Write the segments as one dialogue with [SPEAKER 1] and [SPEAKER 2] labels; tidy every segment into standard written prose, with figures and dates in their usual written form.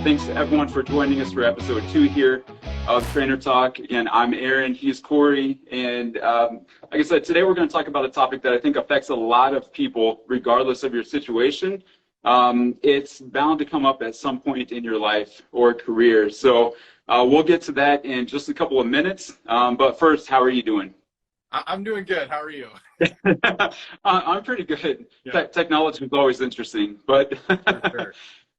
[SPEAKER 1] Thanks everyone for joining us for episode 2 here of Trainer Talk. Again, I'm Aaron, he's Korey, and like I said, today we're going to talk about a topic that I think affects a lot of people, regardless of your situation. It's bound to come up at some point in your life or career. So we'll get to that in just a couple of minutes. But first, how are you doing?
[SPEAKER 2] I'm doing good. How are you?
[SPEAKER 1] I'm pretty good. Yeah. Technology is always interesting, but
[SPEAKER 2] Sure.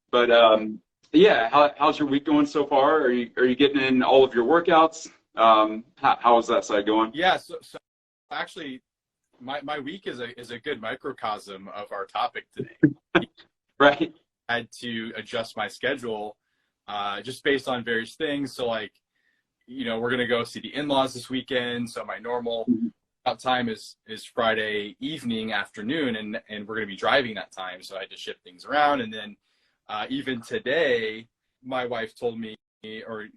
[SPEAKER 1] but yeah. How's your week going so far? Are you getting in all of your workouts? How is that side going?
[SPEAKER 2] Yeah. So actually, my week is a good microcosm of our topic today.
[SPEAKER 1] Right.
[SPEAKER 2] I had to adjust my schedule just based on various things. So like, we're gonna go see the in-laws this weekend. So my normal out time is Friday evening, afternoon, and we're gonna be driving that time. So I had to shift things around. And then even today, my wife told me, or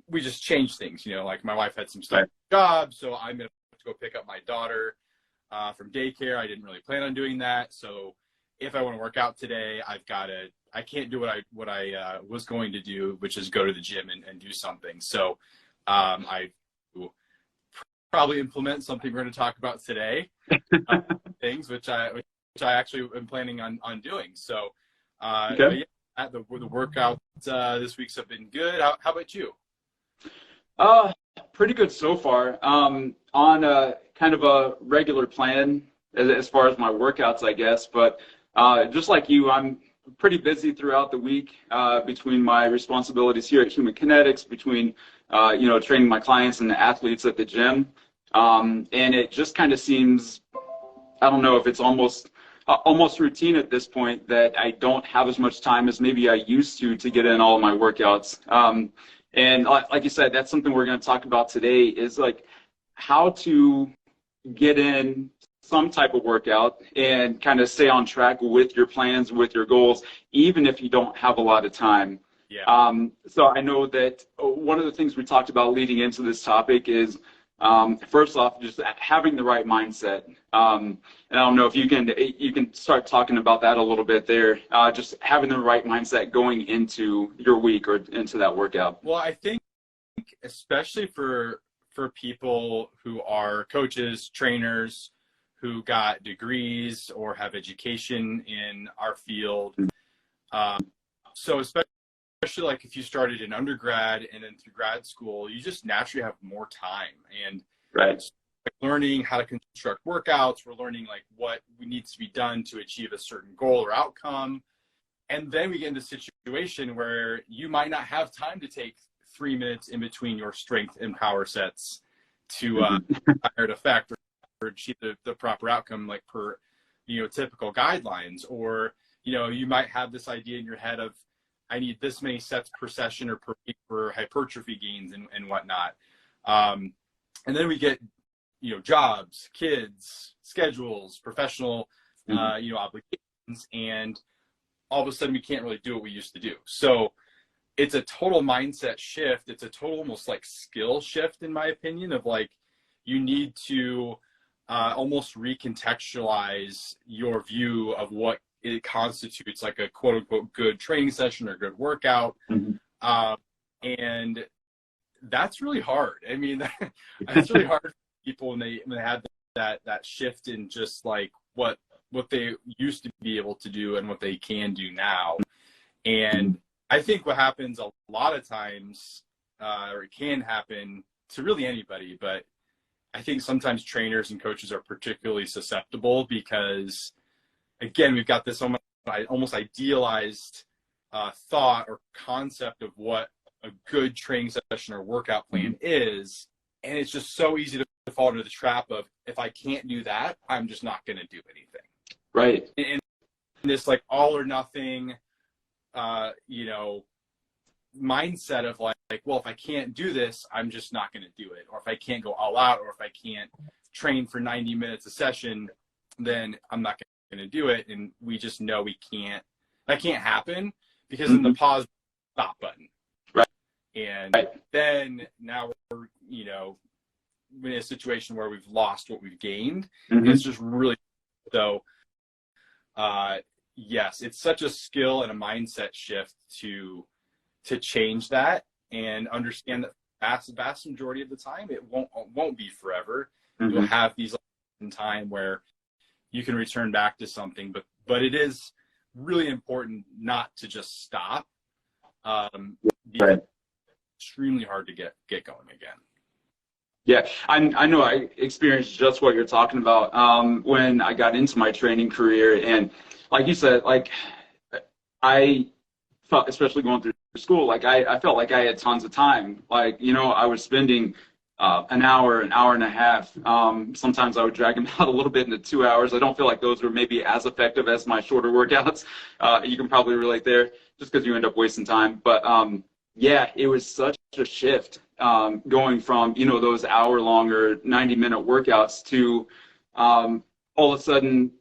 [SPEAKER 2] we just changed things. Like my wife had some stuff at the job, so I'm gonna have to go pick up my daughter from daycare. I didn't really plan on doing that. So if I want to work out today, I can't do what I was going to do, which is go to the gym and do something. So I will probably implement something we're going to talk about today, things which I actually am planning on doing. So
[SPEAKER 1] okay.
[SPEAKER 2] But yeah, the workout this week's have been good. How about you?
[SPEAKER 1] Pretty good so far. On a kind of a regular plan as far as my workouts, I guess, but just like you, I'm pretty busy throughout the week between my responsibilities here at Human Kinetics, between training my clients and the athletes at the gym, and it just kind of seems, I don't know if it's almost routine at this point that I don't have as much time as maybe I used to get in all of my workouts. And like you said, that's something we're going to talk about today, is like how to get in some type of workout and kind of stay on track with your plans, with your goals, even if you don't have a lot of time.
[SPEAKER 2] Yeah.
[SPEAKER 1] So I know that one of the things we talked about leading into this topic is, first off, just having the right mindset. And I don't know if you can start talking about that a little bit there, just having the right mindset going into your week or into that workout.
[SPEAKER 2] Well, I think especially for people who are coaches, trainers, who got degrees or have education in our field. So especially like if you started in undergrad and then through grad school, you just naturally have more time. And
[SPEAKER 1] right.
[SPEAKER 2] Learning how to construct workouts, we're learning like what needs to be done to achieve a certain goal or outcome. And then we get into a situation where you might not have time to take 3 minutes in between your strength and power sets to desired effect or achieve the proper outcome, like per typical guidelines. Or you might have this idea in your head of, I need this many sets per session or per week for hypertrophy gains and whatnot. And then we get jobs, kids, schedules, professional obligations, and all of a sudden we can't really do what we used to do. So it's a total mindset shift. It's a total almost like skill shift, in my opinion, of like you need to almost recontextualize your view of what it constitutes like a quote unquote good training session or good workout. And that's really hard. I mean, that's really hard for people when they have that shift in just like what they used to be able to do and what they can do now. And I think what happens a lot of times, or it can happen to really anybody, but I think sometimes trainers and coaches are particularly susceptible because, again, we've got this almost idealized thought or concept of what a good training session or workout plan is. And it's just so easy to fall into the trap of, if I can't do that, I'm just not going to do anything.
[SPEAKER 1] Right.
[SPEAKER 2] And this like all or nothing, mindset of like, well, if I can't do this, I'm just not going to do it. Or if I can't go all out, or if I can't train for 90 minutes a session, then I'm not going to do it. And we just know that can't happen because in the pause stop button.
[SPEAKER 1] Right.
[SPEAKER 2] And then now we're, in a situation where we've lost what we've gained. It's just really, so yes, it's such a skill and a mindset shift to to change that and understand that vast majority of the time it won't be forever. You'll have these in time where you can return back to something, but it is really important not to just stop.
[SPEAKER 1] Right.
[SPEAKER 2] Extremely hard to get going again.
[SPEAKER 1] Yeah, I know I experienced just what you're talking about when I got into my training career. And like you said, like I felt, especially going through school, like I felt like I had tons of time. Like, you know, I was spending an hour and a half. Sometimes I would drag them out a little bit into 2 hours. I don't feel like those were maybe as effective as my shorter workouts. You can probably relate there just because you end up wasting time. But yeah, it was such a shift going from, you know, those hour-long or 90-minute workouts to all of a sudden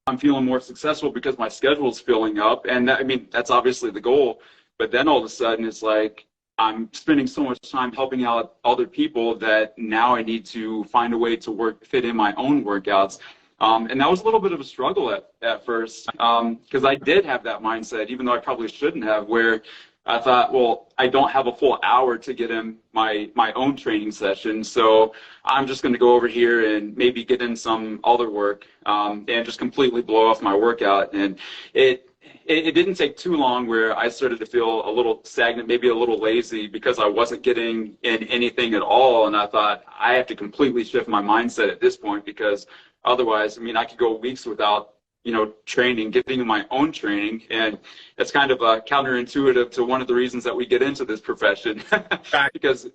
[SPEAKER 1] I'm feeling more successful because my schedule's filling up. And that, I mean, that's obviously the goal. But then all of a sudden it's like I'm spending so much time helping out other people that now I need to find a way to fit in my own workouts. And that was a little bit of a struggle at first because I did have that mindset, even though I probably shouldn't have, where I thought, well, I don't have a full hour to get in my own training session, so I'm just going to go over here and maybe get in some other work and just completely blow off my workout. And it didn't take too long where I started to feel a little stagnant, maybe a little lazy because I wasn't getting in anything at all. And I thought, I have to completely shift my mindset at this point because otherwise, I mean, I could go weeks without, you know, getting my own training. And it's kind of counterintuitive to one of the reasons that we get into this profession. Because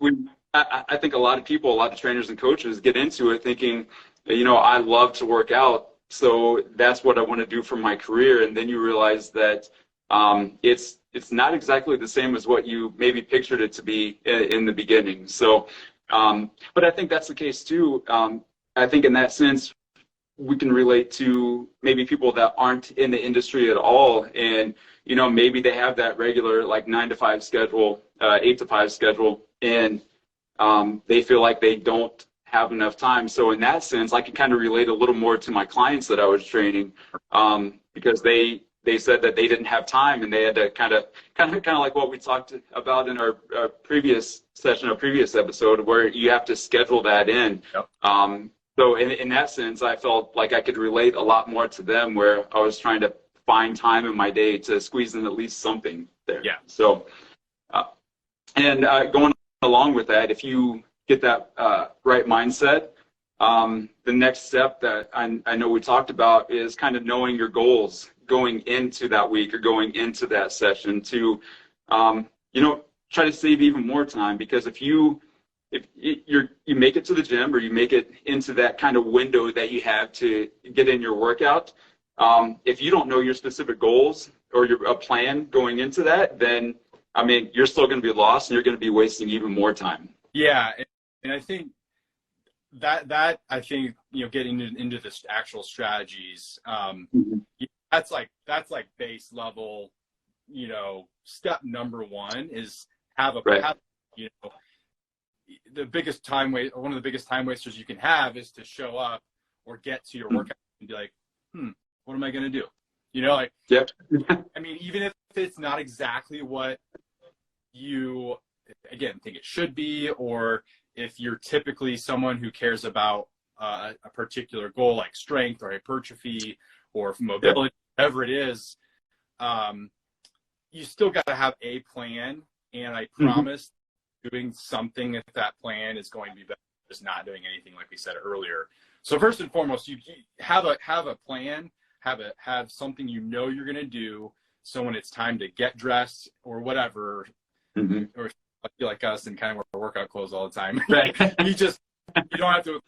[SPEAKER 1] I think a lot of trainers and coaches get into it thinking, you know, I love to work out, so that's what I want to do for my career. And then you realize that it's not exactly the same as what you maybe pictured it to be in the beginning. So, but I think that's the case too. I think in that sense, we can relate to maybe people that aren't in the industry at all. And, you know, maybe they have that regular like 9 to 5 schedule, 8 to 5 schedule, and they feel like they don't have enough time. So in that sense, I can kind of relate a little more to my clients that I was training because they said that they didn't have time and they had to kind of like what we talked about in our previous session, our previous episode, where you have to schedule that in. Yep. So in that sense, I felt like I could relate a lot more to them, where I was trying to find time in my day to squeeze in at least something there. Yeah. So, going along with that, if you get that right mindset, the next step that I know we talked about is kind of knowing your goals going into that week or going into that session to, you know, try to save even more time. Because if you make it to the gym or you make it into that kind of window that you have to get in your workout, if you don't know your specific goals or a plan going into that, then, I mean, you're still going to be lost and you're going to be wasting even more time.
[SPEAKER 2] Yeah. And I think that I think, you know, getting into this actual strategies, that's like base level, you know, step number one is have, you know, one of the biggest time wasters you can have is to show up or get to your workout and be like, what am I going to do? You know, like,
[SPEAKER 1] yep.
[SPEAKER 2] I mean, even if it's not exactly what you, again, think it should be, or if you're typically someone who cares about a particular goal like strength or hypertrophy or mobility, whatever it is, you still got to have a plan. And I promise doing something if that plan is going to be better than just not doing anything, like we said earlier. So first and foremost, you have a plan, have something you know you're going to do. So when it's time to get dressed or whatever, or like us and kind of wear workout clothes all the time, right? you don't have to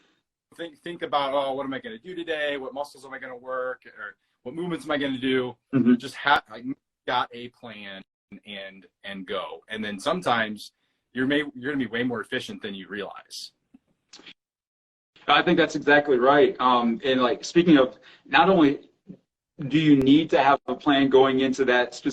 [SPEAKER 2] think about, oh, what am I going to do today? What muscles am I going to work? Or what movements am I going to do? Just got a plan and go. And then sometimes you're going to be way more efficient than you realize.
[SPEAKER 1] I think that's exactly right. And like, speaking of, not only do you need to have a plan going into that to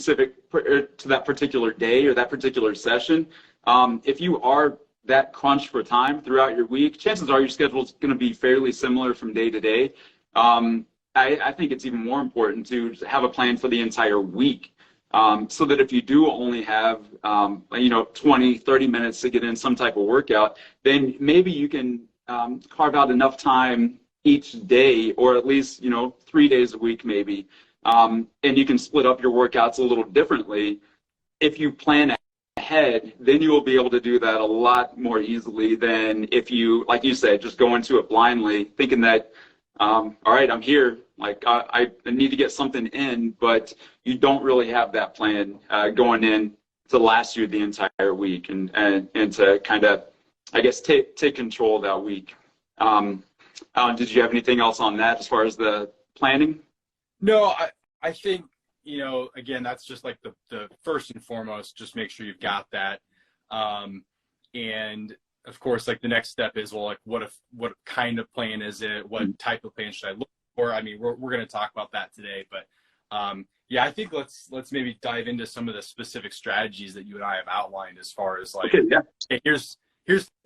[SPEAKER 1] that particular day or that particular session, if you are that crunched for time throughout your week, chances are your schedule is going to be fairly similar from day to day. I think it's even more important to have a plan for the entire week. so that if you do only have, 20, 30 minutes to get in some type of workout, then maybe you can carve out enough time each day, or at least, 3 days a week maybe. And you can split up your workouts a little differently. If you plan ahead, then you will be able to do that a lot more easily than if you, like you said, just go into it blindly, thinking that, all right, I'm here. Like I need to get something in, but you don't really have that plan going in to last you the entire week and to kind of, I guess, take control of that week. Did you have anything else on that as far as the planning?
[SPEAKER 2] No, I think, again, that's just like the first and foremost, just make sure you've got that. And of course, like the next step is, well, like what kind of plan is it? What type of plan should I look for? I mean, we're going to talk about that today, but yeah, I think let's maybe dive into some of the specific strategies that you and I have outlined as far as like,
[SPEAKER 1] Okay, yeah.
[SPEAKER 2] Hey, here's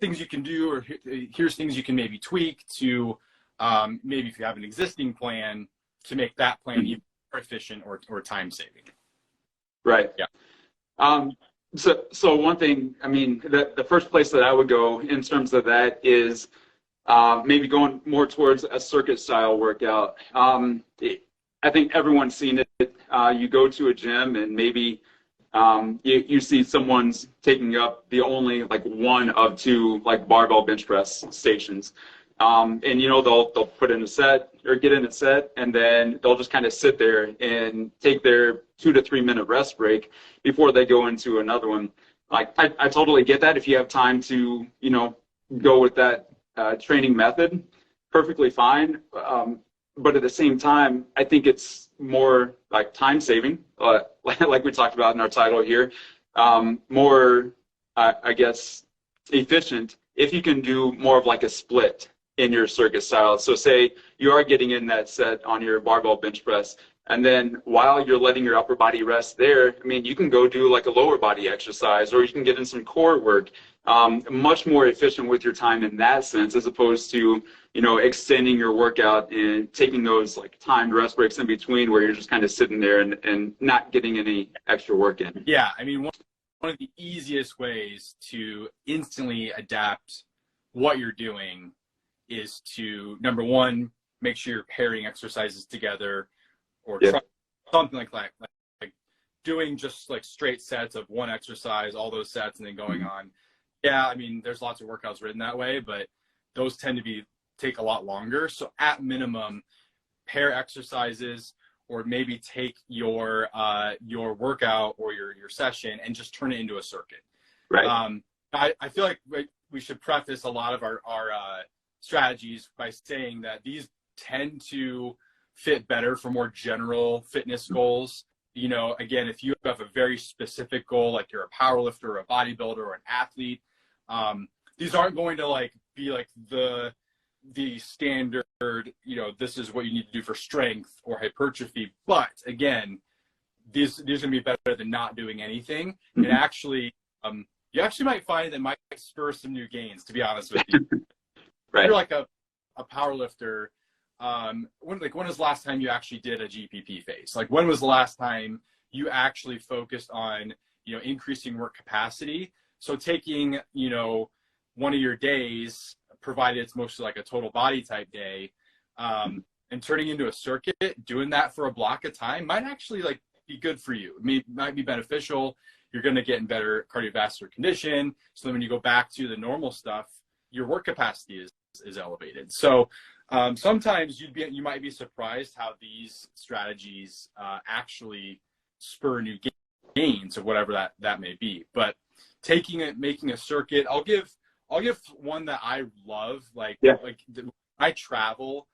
[SPEAKER 2] things you can do, or here's things you can maybe tweak to maybe if you have an existing plan to make that plan even more efficient or time saving.
[SPEAKER 1] Right.
[SPEAKER 2] Yeah.
[SPEAKER 1] So one thing, I mean, the first place that I would go in terms of that is maybe going more towards a circuit style workout. I think everyone's seen it. You go to a gym and maybe you see someone's taking up the only like one of two like barbell bench press stations. And they'll put in a set or get in a set, and then they'll just kind of sit there and take their 2 to 3 minute rest break before they go into another one. Like I totally get that. If you have time to go with that training method, perfectly fine. But at the same time, I think it's more like time saving, like we talked about in our title here, more I guess efficient if you can do more of like a split in your circuit style. So say you are getting in that set on your barbell bench press, and then while you're letting your upper body rest there, I mean, you can go do like a lower body exercise, or you can get in some core work, much more efficient with your time in that sense, as opposed to, extending your workout and taking those like timed rest breaks in between where you're just kind of sitting there and not getting any extra work in.
[SPEAKER 2] Yeah. I mean, one of the easiest ways to instantly adapt what you're doing is to, number one, make sure you're pairing exercises together, or try something like that, like doing just like straight sets of one exercise, all those sets, and then going on. Yeah, I mean, there's lots of workouts written that way, but those tend to take a lot longer. So at minimum, pair exercises, or maybe take your workout or your session and just turn it into a circuit.
[SPEAKER 1] Right.
[SPEAKER 2] I feel like we should preface a lot of our strategies by saying that these tend to fit better for more general fitness goals. Again, if you have a very specific goal, like you're a power lifter, a bodybuilder, or an athlete, these aren't going to like be like the standard, this is what you need to do for strength or hypertrophy. But again, these are going to be better than not doing anything. And actually, you actually might find that might spur some new gains, to be honest with you.
[SPEAKER 1] Right.
[SPEAKER 2] If you're like a power lifter, when was the last time you actually did a GPP phase? Like when was the last time you actually focused on, increasing work capacity? So taking, one of your days, provided it's mostly like a total body type day, and turning into a circuit, doing that for a block of time might actually like be good for you. It might be beneficial. You're going to get in better cardiovascular condition. So then when you go back to the normal stuff, your work capacity is elevated. So sometimes you might be surprised how these strategies actually spur new gains, or whatever that may be. But making a circuit, I'll give one that I love. Like I travel,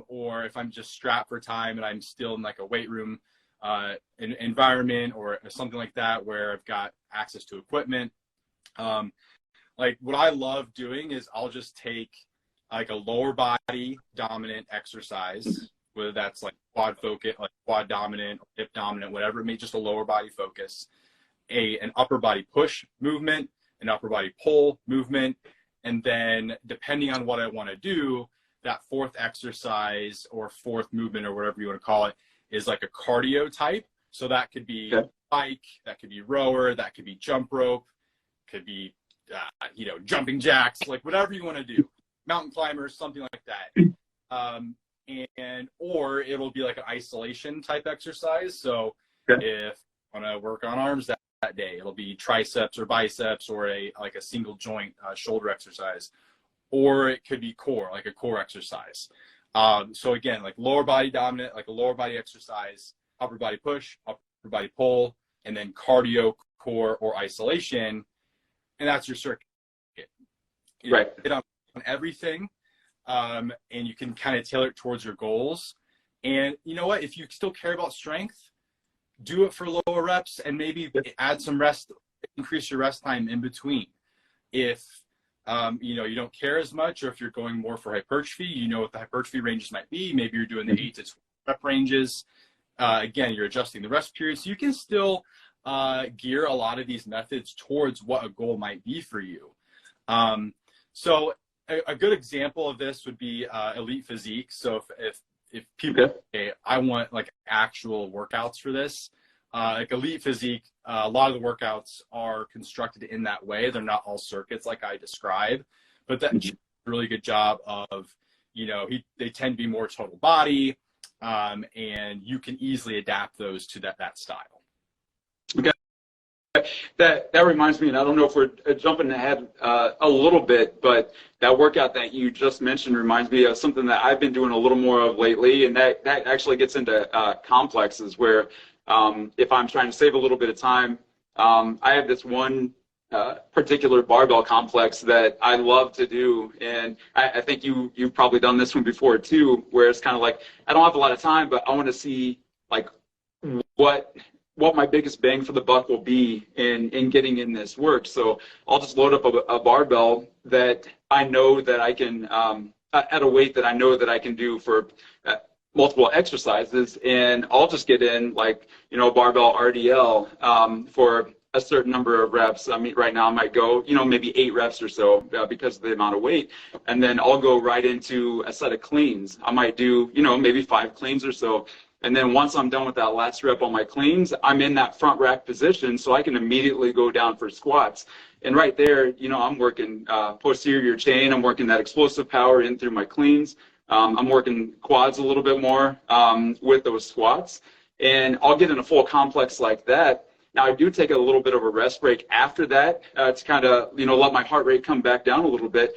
[SPEAKER 2] or if I'm just strapped for time and I'm still in like a weight room environment or something like that where I've got access to equipment. Like what I love doing is I'll just take like a lower body dominant exercise, whether that's like quad focus, like quad dominant, hip dominant, whatever it may, just a lower body focus, an upper body push movement, an upper body pull movement, and then depending on what I want to do, that fourth exercise or fourth movement or whatever you want to call it is like a cardio type. So that could be
[SPEAKER 1] Okay.
[SPEAKER 2] bike, that could be rower, that could be jump rope, could be, jumping jacks, like whatever you want to do, mountain climbers, something like that. Or it'll be like an isolation type exercise. So
[SPEAKER 1] Okay.
[SPEAKER 2] if I want to work on arms that day, it'll be triceps or biceps or a single joint shoulder exercise, or it could be core, like a core exercise. So again, like lower body dominant, like a lower body exercise, upper body push, upper body pull, and then cardio, core, or isolation, and that's your circuit.
[SPEAKER 1] Right.
[SPEAKER 2] Hit on everything, and you can kind of tailor it towards your goals. And you know what? If you still care about strength, do it for lower reps and maybe add some rest, increase your rest time in between. If you don't care as much, or if you're going more for hypertrophy, you know what the hypertrophy ranges might be. Maybe you're doing the 8 to 12 rep ranges. Again, you're adjusting the rest period. So you can still gear a lot of these methods towards what a goal might be for you. So a good example of this would be elite physique. So if people say, I want like actual workouts for this, like elite physique, a lot of the workouts are constructed in that way. They're not all circuits like I describe, but that's a really good job of, they tend to be more total body, and you can easily adapt those to that style.
[SPEAKER 1] Okay. That reminds me, and I don't know if we're jumping ahead a little bit, but that workout that you just mentioned reminds me of something that I've been doing a little more of lately, and that actually gets into complexes where if I'm trying to save a little bit of time, I have this one particular barbell complex that I love to do, and I think you've probably done this one before too, where it's kind of like, I don't have a lot of time, but I want to see like what my biggest bang for the buck will be in getting in this work. So I'll just load up a barbell that I know that I can, at a weight that I know that I can do for multiple exercises, and I'll just get in like, barbell RDL for a certain number of reps. I mean, right now I might go, maybe 8 reps or so because of the amount of weight. And then I'll go right into a set of cleans. I might do, maybe 5 cleans or so. And then once I'm done with that last rep on my cleans, I'm in that front rack position, so I can immediately go down for squats. And right there, I'm working posterior chain. I'm working that explosive power in through my cleans. I'm working quads a little bit more with those squats. And I'll get in a full complex like that. Now, I do take a little bit of a rest break after that to kind of, let my heart rate come back down a little bit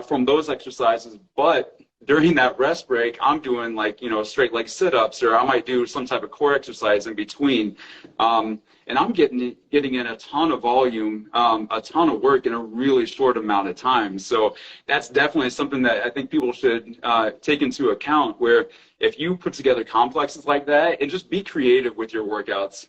[SPEAKER 1] from those exercises. But during that rest break, I'm doing like, straight leg sit-ups, or I might do some type of core exercise in between. And I'm getting in a ton of volume, a ton of work in a really short amount of time. So that's definitely something that I think people should take into account, where if you put together complexes like that, and just be creative with your workouts,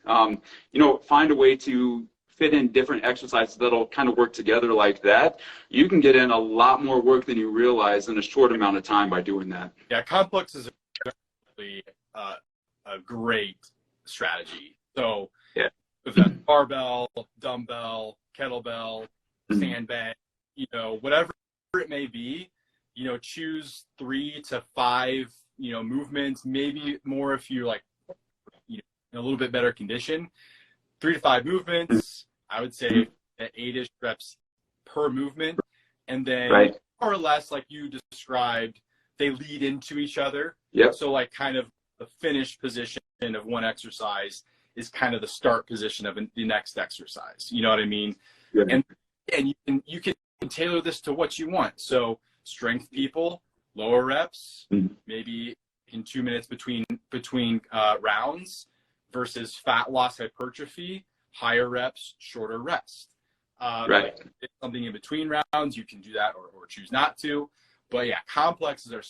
[SPEAKER 1] find a way to fit in different exercises that'll kind of work together like that, you can get in a lot more work than you realize in a short amount of time by doing that.
[SPEAKER 2] Yeah, complexes are definitely a great strategy. So with that barbell, dumbbell, kettlebell, sandbag, whatever it may be, choose 3 to 5, movements, maybe more if you're like, in a little bit better condition. 3 to 5 movements, I would say at 8-ish reps per movement. And then more or less, like you described, they lead into each other.
[SPEAKER 1] Yep.
[SPEAKER 2] So like kind of the finish position of one exercise is kind of the start position of the next exercise. You know what I mean? Yeah. And you can tailor this to what you want. So strength people, lower reps, maybe in 2 minutes between rounds, versus fat loss hypertrophy, higher reps, shorter rest. Like something in between rounds, you can do that or choose not to. But yeah, complexes are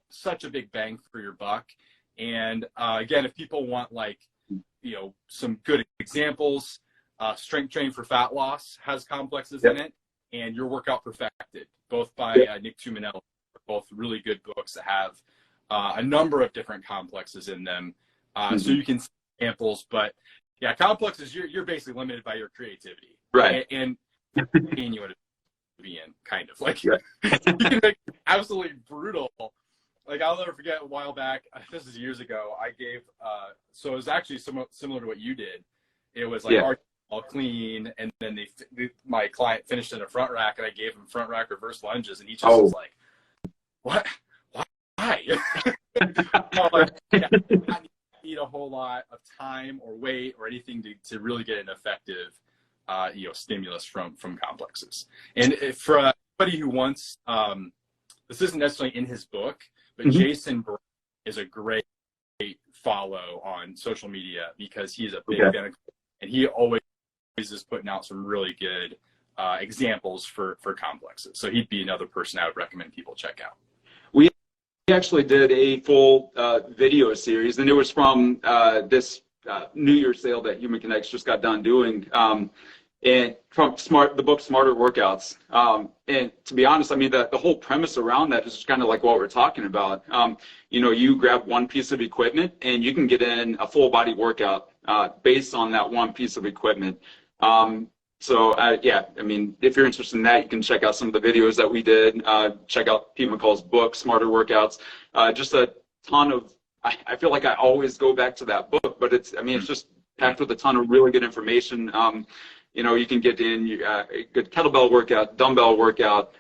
[SPEAKER 2] such a big bang for your buck. And again, if people want like, some good examples, Strength Training for Fat Loss has complexes in it, and Your Workout Perfected, both by Nick Tuminelli, both really good books that have a number of different complexes in them. So you can see examples, but yeah, complexes, you're basically limited by your creativity.
[SPEAKER 1] Right.
[SPEAKER 2] And you want to be in, kind of. Like, you can make it absolutely brutal like I'll never forget a while back, this is years ago, I gave, so it was actually somewhat similar to what you did. It was like all clean, and then my client finished in a front rack, and I gave him front rack reverse lunges, and he just was like, what? Why? Like, yeah, I need a whole lot of time or weight or anything to really get an effective, stimulus from complexes. And for anybody who wants, this isn't necessarily in his book, but Jason is a great follow on social media because he's a big fan of, and he always is putting out some really good examples for complexes. So he'd be another person I would recommend people check out.
[SPEAKER 1] We actually did a full video series, and it was from this New Year's sale that Human Connects just got done doing, and from the book Smarter Workouts. And to be honest, I mean, the whole premise around that is kind of like what we're talking about. You grab one piece of equipment and you can get in a full body workout based on that one piece of equipment. I mean, if you're interested in that, you can check out some of the videos that we did. Check out Pete McCall's book, Smarter Workouts. Just a ton of, I feel like I always go back to that book, but it's just packed with a ton of really good information. You can get in a good kettlebell workout, dumbbell workout.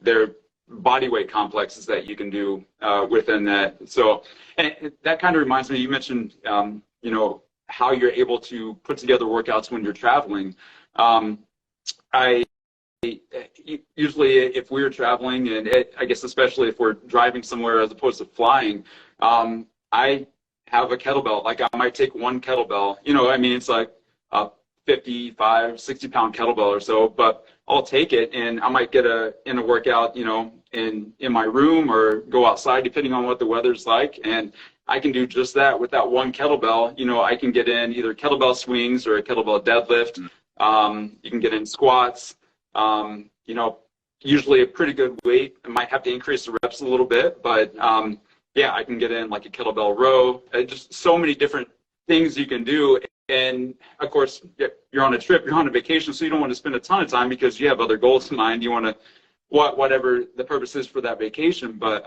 [SPEAKER 1] There are body weight complexes that you can do within that. So, and that kind of reminds me, you mentioned, how you're able to put together workouts when you're traveling. Usually if we're traveling, and I guess especially if we're driving somewhere as opposed to flying, I have a kettlebell. Like I might take one kettlebell, it's like a 55, 60-pound kettlebell or so, but I'll take it and I might get in a workout, in my room or go outside depending on what the weather's like. And I can do just that with that one kettlebell. I can get in either kettlebell swings or a kettlebell deadlift. You can get in squats, usually a pretty good weight. I might have to increase the reps a little bit, but I can get in like a kettlebell row. Just so many different things you can do. And of course, you're on a trip, you're on a vacation, so you don't want to spend a ton of time because you have other goals in mind. You want to, whatever the purpose is for that vacation. But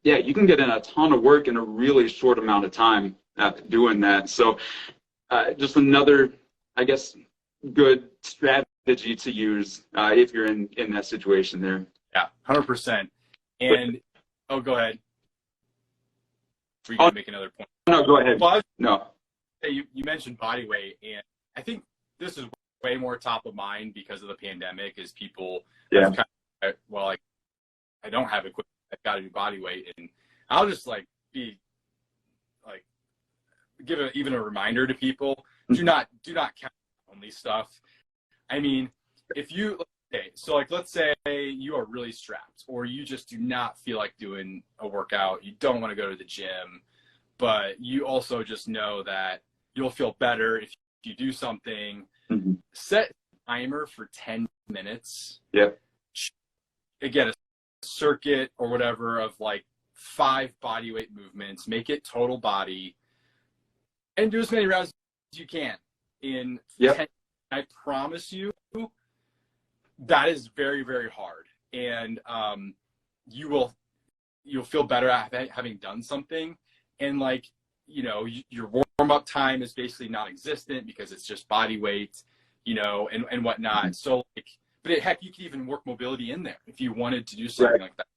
[SPEAKER 1] you can get in a ton of work in a really short amount of time doing that. So just another, I guess, good strategy to use if you're in that situation there.
[SPEAKER 2] Yeah, 100%. And go ahead. Were you going to make another point?
[SPEAKER 1] No, go ahead.
[SPEAKER 2] Well,
[SPEAKER 1] no.
[SPEAKER 2] You mentioned body weight, and I think this is way more top of mind because of the pandemic. Is people have kind of, I don't have equipment, I've got to do body weight, and I'll just give even a reminder to people: do not count only stuff. I mean, if you let's say you are really strapped, or you just do not feel like doing a workout, you don't want to go to the gym, but you also just know that you'll feel better if you do something. Set a timer for 10 minutes.
[SPEAKER 1] Yep.
[SPEAKER 2] Again, a circuit or whatever of 5 body weight movements. Make it total body, and do as many rounds as you can in 10. I promise you, that is very, very hard, and you'll feel better at having done something. And your warm-up time is basically non-existent because it's just body weight, and whatnot. So but heck, you could even work mobility in there if you wanted to do something like that.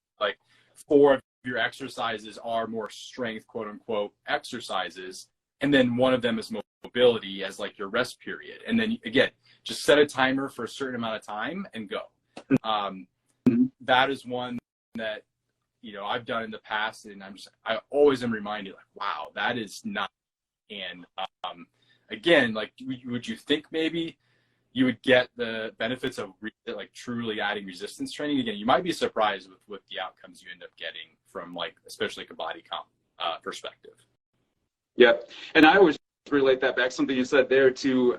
[SPEAKER 2] 4 of your exercises are more strength, quote unquote, exercises, and then one of them is mobility as your rest period. And then again, just set a timer for a certain amount of time and go. That is one that I've done in the past, and I always am reminded, wow, that is not. And again, would you think maybe you would get the benefits of truly adding resistance training? Again, you might be surprised with the outcomes you end up getting from especially a body comp perspective.
[SPEAKER 1] Yeah, and I always relate that back, something you said there to,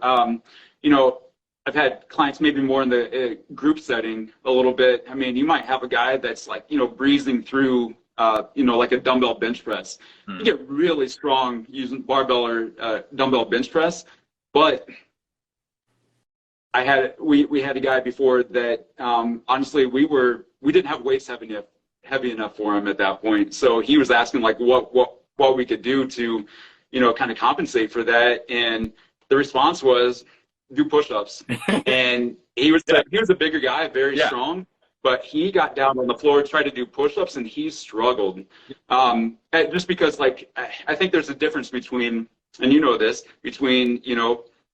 [SPEAKER 1] I've had clients maybe more in the group setting a little bit. I mean, you might have a guy that's breezing through, like a dumbbell bench press. You get really strong using barbell or dumbbell bench press. But we had a guy before that, honestly, we didn't have weights heavy heavy enough for him at that point. So he was asking like what we could do to, kind of compensate for that. And the response was do push-ups. And he was a bigger guy, very strong, but he got down on the floor, tried to do push-ups, and he struggled. Just because like I think there's a difference between, and you know this, between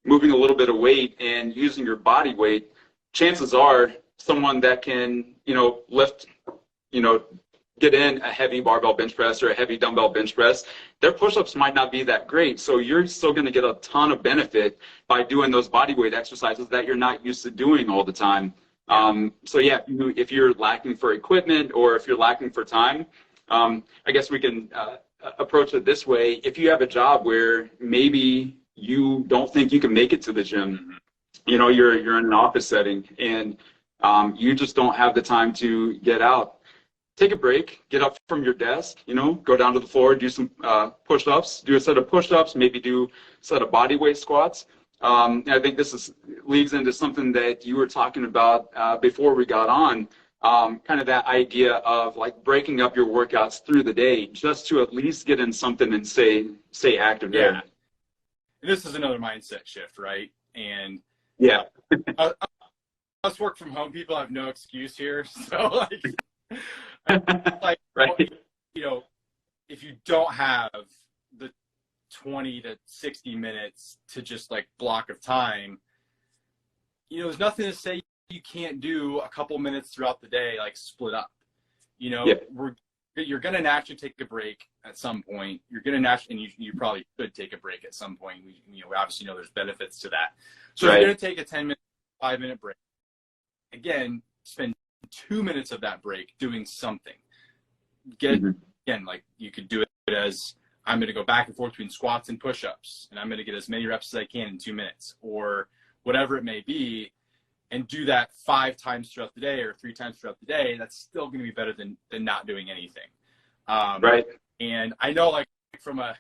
[SPEAKER 1] moving a little bit of weight and using your body weight. Chances are someone that can lift, get in a heavy barbell bench press or a heavy dumbbell bench press, their push-ups might not be that great. So you're still going to get a ton of benefit by doing those body weight exercises that you're not used to doing all the time. So yeah, if you're lacking for equipment or if you're lacking for time, I guess we can approach it this way. If you have a job where maybe you don't think you can make it to the gym, you're in an office setting and you just don't have the time to get out. Take a break, get up from your desk, go down to the floor, do some push-ups, do a set of push-ups, maybe do a set of body weight squats. And I think this leads into something that you were talking about before we got on, kind of that idea of like breaking up your workouts through the day just to at least get in something and stay active there.
[SPEAKER 2] Yeah. And this is another mindset shift, right? And
[SPEAKER 1] yeah,
[SPEAKER 2] us work from home people have no excuse here. So like
[SPEAKER 1] right.
[SPEAKER 2] If you don't have the 20 to 60 minutes to just like block of time, there's nothing to say you can't do a couple minutes throughout the day, like split up. You're going to naturally take a break at some point. You're going to naturally, and you probably could take a break at some point. We obviously know there's benefits to that. So
[SPEAKER 1] right.
[SPEAKER 2] You're going to take a 10-minute, 5-minute break. Again, spend 2 minutes of that break doing something. Again, like you could do it as I'm going to go back and forth between squats and push-ups, and I'm going to get as many reps as I can in 2 minutes, or whatever it may be, and do that 5 times throughout the day or 3 times throughout the day. That's still going to be better than not doing anything.
[SPEAKER 1] Right.
[SPEAKER 2] And I know, like, from a,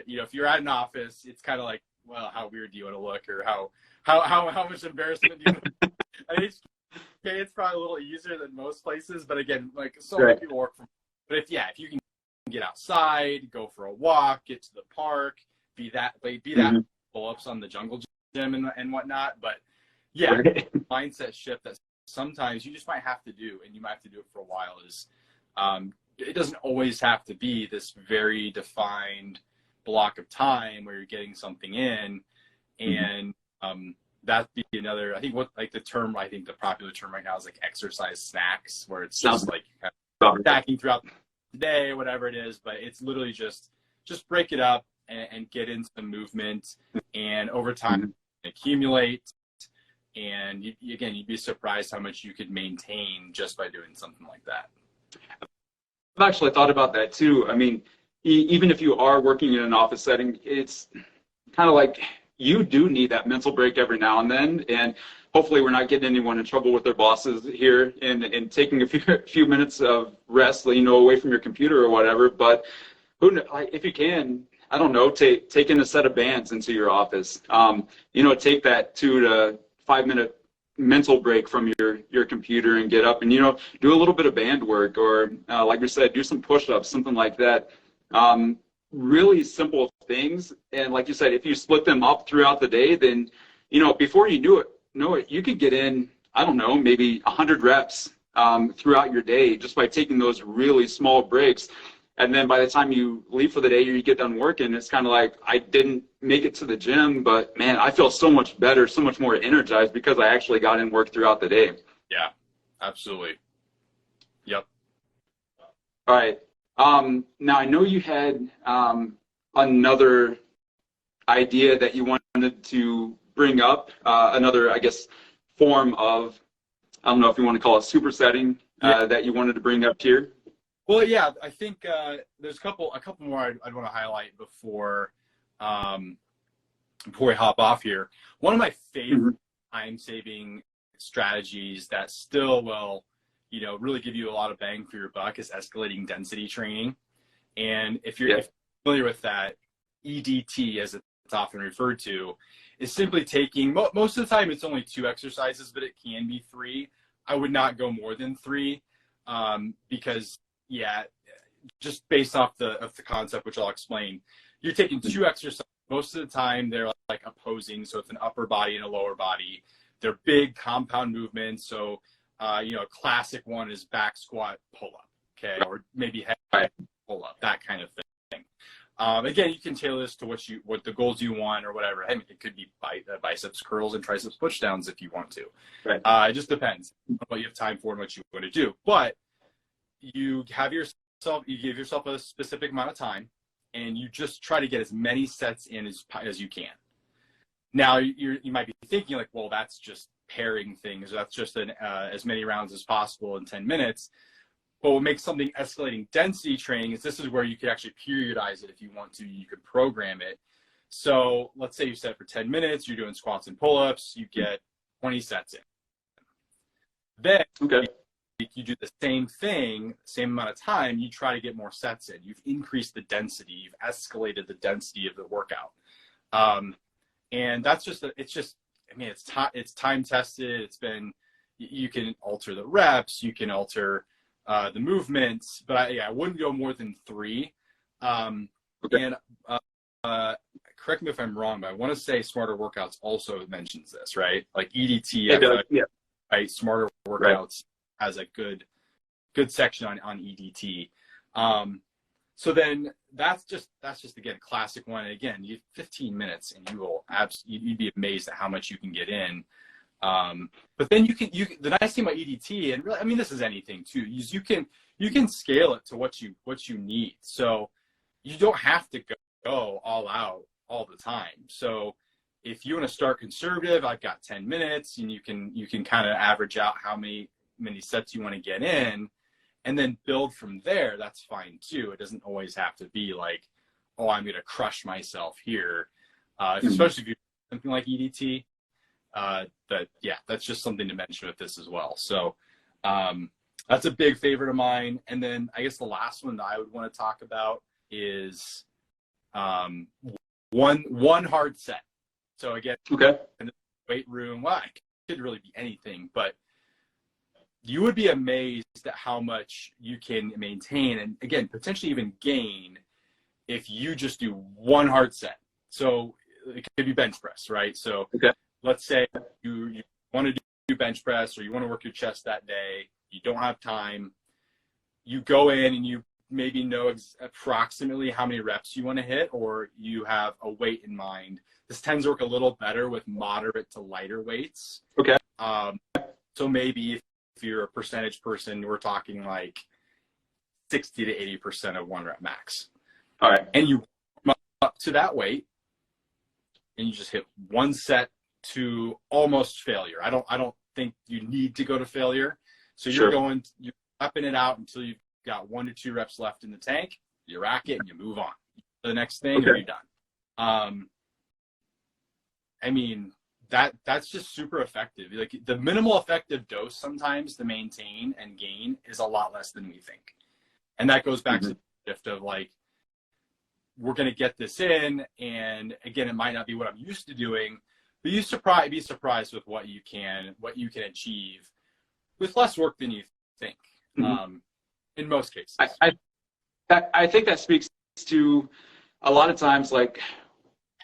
[SPEAKER 2] if you're at an office, it's kind of like, well, how weird do you want to look, or how much embarrassment do you? It's probably a little easier than most places, but again, like many people work from. But if you can get outside, go for a walk, get to the park, be that pull-ups on the jungle gym and whatnot. But yeah, mindset shift that sometimes you just might have to do, and you might have to do it for a while. Is it doesn't always have to be this very defined block of time where you're getting something in, and that'd be another. I think the popular term right now is like exercise snacks, where it's just like kind of stacking throughout the day, whatever it is. But it's literally just break it up and get into the movement, and over time accumulate. And you'd be surprised how much you could maintain just by doing something like that.
[SPEAKER 1] I've actually thought about that too. I mean, even if you are working in an office setting, it's kind of like you do need that mental break every now and then. And hopefully we're not getting anyone in trouble with their bosses here and taking a few minutes of rest, away from your computer or whatever. But if you can, I don't know, take in a set of bands into your office. Take that 2 to 5 minute mental break from your computer and get up and, do a little bit of band work, or like we said, do some push-ups, something like that. Really simple things. And like you said, if you split them up throughout the day, then, before you know it, you could get in, I don't know, maybe 100 reps throughout your day just by taking those really small breaks. And then by the time you leave for the day or you get done working, it's kind of like, I didn't make it to the gym, but man, I feel so much better, so much more energized because I actually got in work throughout the day.
[SPEAKER 2] Yeah, absolutely. Yep.
[SPEAKER 1] All right. Now I know you had another idea that you wanted to bring up, another, I guess, form of, I don't know if you want to call it supersetting, that you wanted to bring up here.
[SPEAKER 2] Well, yeah, I think there's a couple more I'd want to highlight before we hop off here. One of my favorite time-saving strategies that still will, really give you a lot of bang for your buck is escalating density training. And if you're familiar with that, EDT, as it's often referred to, is simply taking, most of the time it's only 2 exercises, but it can be 3. I would not go more than 3. because yeah, just based off the concept, which I'll explain, you're taking two exercises. Most of the time, they're like opposing, so it's an upper body and a lower body. They're big compound movements. So, a classic one is back squat, pull up, okay, or maybe head pull up, that kind of thing. Again, you can tailor this to what the goals you want or whatever. I mean, it could be biceps curls and triceps push downs if you want to. Right. It just depends on what you have time for and what you want to do. But you give yourself a specific amount of time, and you just try to get as many sets in as you can. Now, you might be thinking like, well, that's just pairing things. That's just as many rounds as possible in 10 minutes. But what makes something escalating density training is this is where you could actually periodize it if you want to. You could program it. So let's say you set for 10 minutes, you're doing squats and pull-ups, you get 20 sets in. Then you do the same thing, same amount of time, you try to get more sets in. You've increased the density, you've escalated the density of the workout. And that's it's time tested. It's been, you can alter the reps, you can alter the movements, but I wouldn't go more than 3. And correct me if I'm wrong, but I want to say Smarter Workouts also mentions this, right? Like EDT, right? Smarter Workouts has a good section on EDT. So then that's just again classic one. And again, you have 15 minutes, and you'd be amazed at how much you can get in. But then the nice thing about EDT, and really, I mean, this is anything too, is you can scale it to what you need. So you don't have to go all out all the time. So if you want to start conservative, I've got 10 minutes, and you can kind of average out how many sets you want to get in, and then build from there. That's fine too. It doesn't always have to be like, oh, I'm going to crush myself here. Especially if you're something like EDT. That's just something to mention with this as well. So that's a big favorite of mine. And then I guess the last one that I would want to talk about is one hard set. So again, in the weight room, it could really be anything, but you would be amazed at how much you can maintain and, again, potentially even gain if you just do one hard set. So it could be bench press, right? So let's say you want to do bench press, or you want to work your chest that day, you don't have time, you go in and you maybe know approximately how many reps you want to hit, or you have a weight in mind. This tends to work a little better with moderate to lighter weights. So maybe if you're a percentage person, we're talking like 60 to 80% of 1 rep max. All right. And you come up to that weight, and you just hit one set to almost failure. I don't think you need to go to failure. So you're upping it out until you've got 1 to 2 reps left in the tank. You rack it and you move on to the next thing, and you're done. I mean, that's just super effective. Like, the minimal effective dose sometimes to maintain and gain is a lot less than we think. And that goes back to the shift of like, we're going to get this in, and again, it might not be what I'm used to doing, but be surprised with what you can achieve with less work than you think. In most cases,
[SPEAKER 1] I think that speaks to a lot of times, like,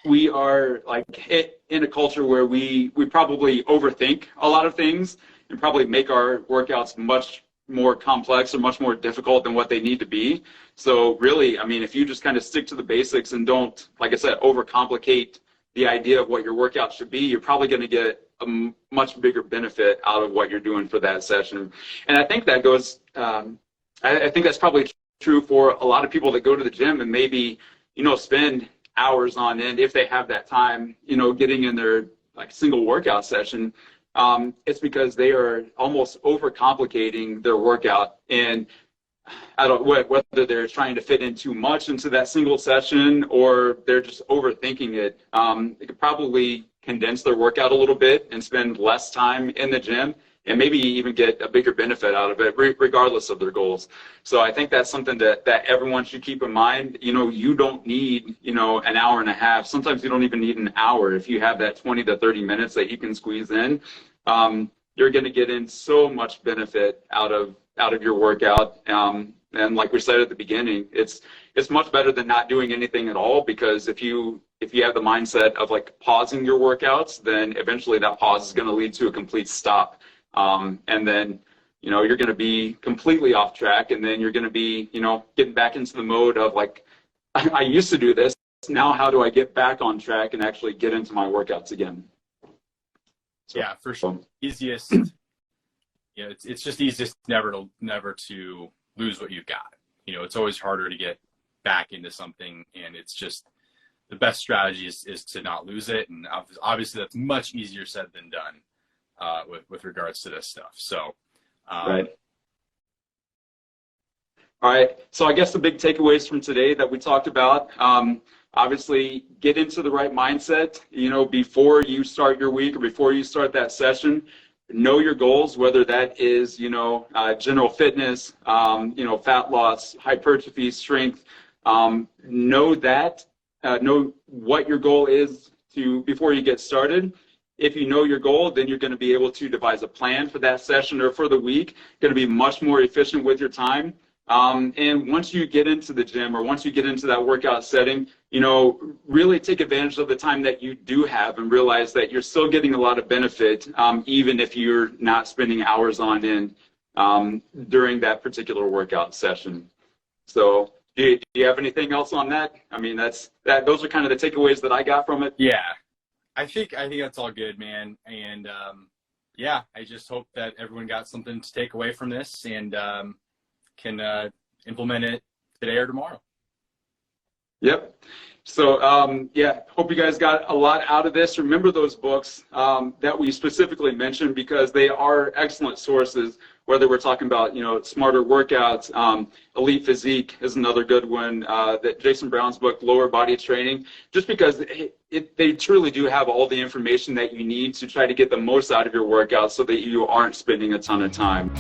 [SPEAKER 1] we are like in a culture where we probably overthink a lot of things and probably make our workouts much more complex or much more difficult than what they need to be. So really, I mean, if you just kind of stick to the basics and don't, like I said, overcomplicate the idea of what your workout should be, you're probably going to get a much bigger benefit out of what you're doing for that session. And I think that goes, I think that's probably true for a lot of people that go to the gym and maybe, spend hours on end, if they have that time, getting in their like single workout session. It's because they are almost overcomplicating their workout, and I don't whether they're trying to fit in too much into that single session or they're just overthinking it. They could probably condense their workout a little bit and spend less time in the gym, and maybe even get a bigger benefit out of it, regardless of their goals. So I think that's something that everyone should keep in mind. You don't need, an hour and a half. Sometimes you don't even need an hour. If you have that 20 to 30 minutes that you can squeeze in, you're going to get in so much benefit out of out of your workout. And like we said at the beginning, it's much better than not doing anything at all, because if you have the mindset of like pausing your workouts, then eventually that pause is going to lead to a complete stop. And then, you're going to be completely off track, and then you're going to be, getting back into the mode of like, I used to do this. Now how do I get back on track and actually get into my workouts again? So,
[SPEAKER 2] yeah, for sure. Easiest. It's just easiest never to lose what you've got. It's always harder to get back into something, and it's just the best strategy is to not lose it. And obviously that's much easier said than done with regards to this stuff. So,
[SPEAKER 1] right. All right. So I guess the big takeaways from today that we talked about, obviously get into the right mindset, before you start your week or before you start that session. Know your goals, whether that is, general fitness, fat loss, hypertrophy, strength. Know what your goal is before you get started. If you know your goal, then you're going to be able to devise a plan for that session or for the week. Going to be much more efficient with your time. And once you get into the gym or once you get into that workout setting, really take advantage of the time that you do have and realize that you're still getting a lot of benefit, even if you're not spending hours on end during that particular workout session. So do you have anything else on that? I mean, those are kind of the takeaways that I got from it.
[SPEAKER 2] Yeah, I think that's all good, man. And I just hope that everyone got something to take away from this and can implement it today or tomorrow.
[SPEAKER 1] Yep. So, hope you guys got a lot out of this. Remember those books that we specifically mentioned, because they are excellent sources, whether we're talking about, smarter workouts. Elite Physique is another good one, that Jason Brown's book, Lower Body Training, just because they truly do have all the information that you need to try to get the most out of your workouts so that you aren't spending a ton of time.